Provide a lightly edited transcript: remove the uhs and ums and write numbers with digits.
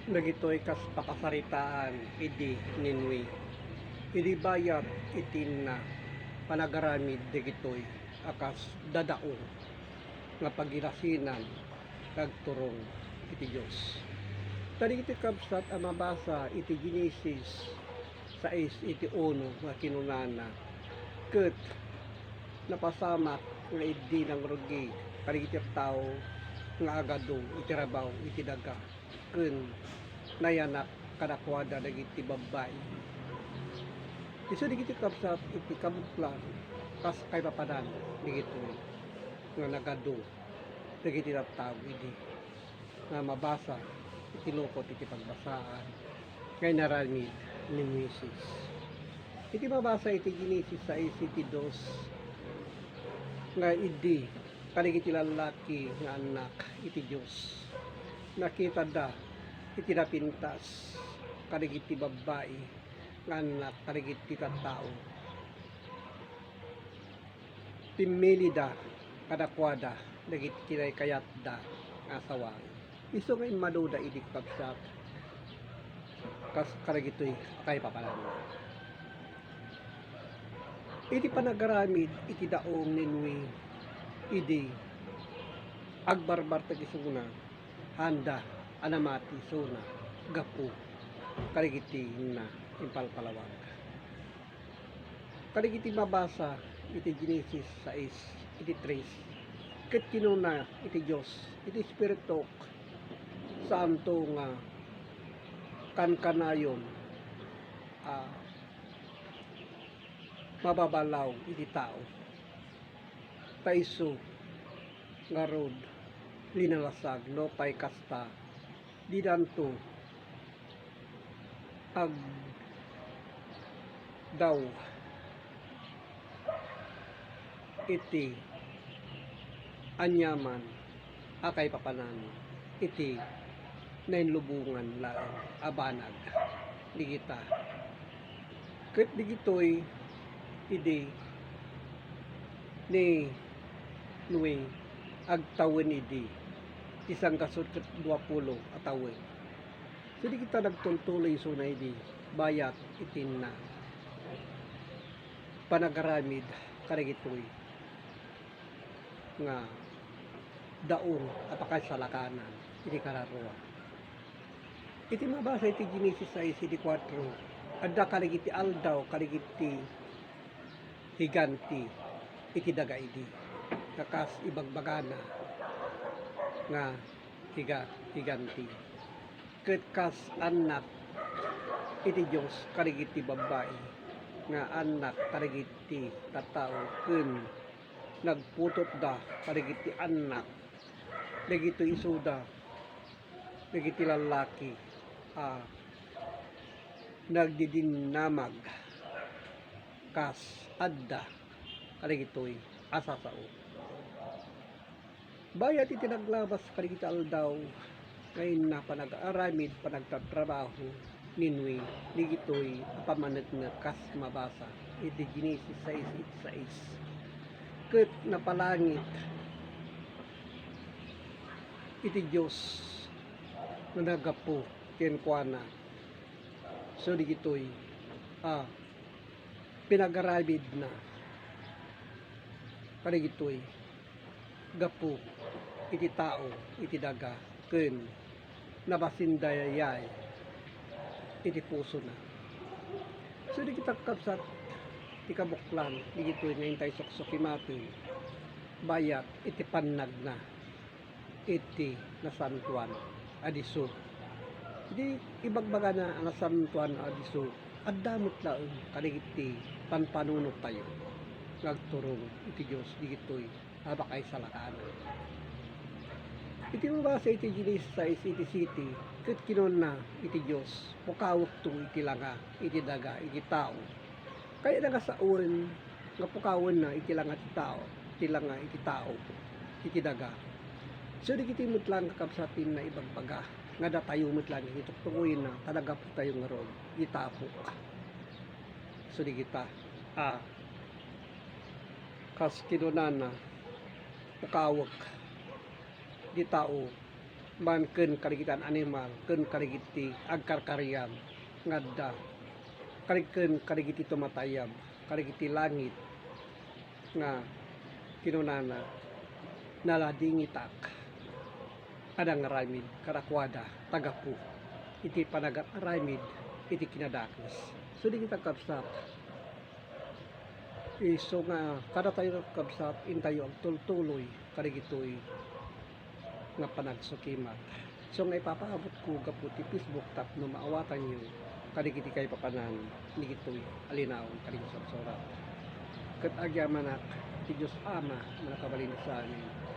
Dagitoy kas pakasaritaan idi ninwi. Idi bayat itin na panagaramid dagitoy akas dadaong nga pagilasinan kagturong iti Dios. Tadi iti kabsat ang mabasa iti Genesis 6 iti 1 nga kinunana ket napasamak nga idi ng rugi karigiti tao nga agado iti rabaw iti daga ken nayanak kadakwada dagiti babae. Isu digiti kabsat iti kamuklan kas kay papanan digitoy nga nagado dagiti tao idi nga mabasa iti lukot iti pagbasaan kay naramid ni Mrs. Iti mabasa iti Genesis 6 iti 2 nga idi kaligiti lalaki nga anak iti Dios nakita da iti napintas kaligiti babae nga anak kaligiti tao pinmili da kadakwada dagiti kinay kayat da nga asaway iso nga maduda idi kabsat kas kaligitoy kay papalan iti panagaramid iti daong ninwi idi agbarbar tagisuna handa anamati suna gapu kaligiti na impalpalawag kaligiti mabasa iti Genesis 6 iti 3 ket kinuna iti Dios iti espiritu santo nga kankanayon mababalaw iti tao taiso nga rod linalasag no pay kasta didanto ag daw iti anyaman akay papanan iti nainlubungan laeng abanag digita ket digitoy idi ni Nuing agtawen idi isang kasut ket 20 atawen so di kita nagtultuloy so na idi bayat itin na panagaramid karigitoy nga daong apakay salakanan iti kararua iti mabasa iti Genesis 6 iti 4 adda kaligiti aldaw kaligiti higanti iti daga idi kakas ibagbagana nga higanti ket kas anak iti Dios kaligiti babae nga anak kaligiti tattao ken nagputot da kaligiti anak dagito isuda dagiti lalaki nagdidinamag kas adda kaligitoy asasao bayat iti naglabas kaligiti aldaw ngayon na panag-aaramid panagtatrabaho ninwi digitoy pamanet nga kas mabasa iti Genesis 6:6 ket napalangit iti Dios nga nagapu kenkuana so digitoy pinagaramid na kaligitoy gapu iti tao iti daga ken nabasindayay iti puso na so di kita kapsat iti kabuklan digitoy nga intay suksukimati bayat iti pannag na iti nasantuan adiso di ibagbaga na ang nasantuan adiso addamot laeng kaligiti panpanunot tayo nagturong iti Dios digitoy abakay salakanan iti mabasa iti Genesis 6 iti city ket kinuna iti Dios pukawek to iti langa iti daga iti tao kaya nagasaon nga pukawen na iti langa iti tao iti langa iti tao iti daga so digiti metlang kakabsatin na ibagbaga nga datayo metlang iti tuktukoy na talaga po tayo nga ron itapo so digita kas kinunana pukawek di tao man ken kaligitan animal ken kaligiti agkarkaryam ngadda ken kaligiti tumatayam kaligiti langit nga kinunana naladingitak adang ramid karakwada tagapu iti panagat ramid iti kinadakes so di kita kapsat iso nga kada tayo kapsat intayo ang tultuloy kaligitoy nga panagsukimat. So nga ipapaabot ko gaputi Facebook tapno maawatan nyo kadigiti kay papanan ni gitoy alinaon kaling surat. Ket agya manak ti Dios Ama nga nakabalin sa amin.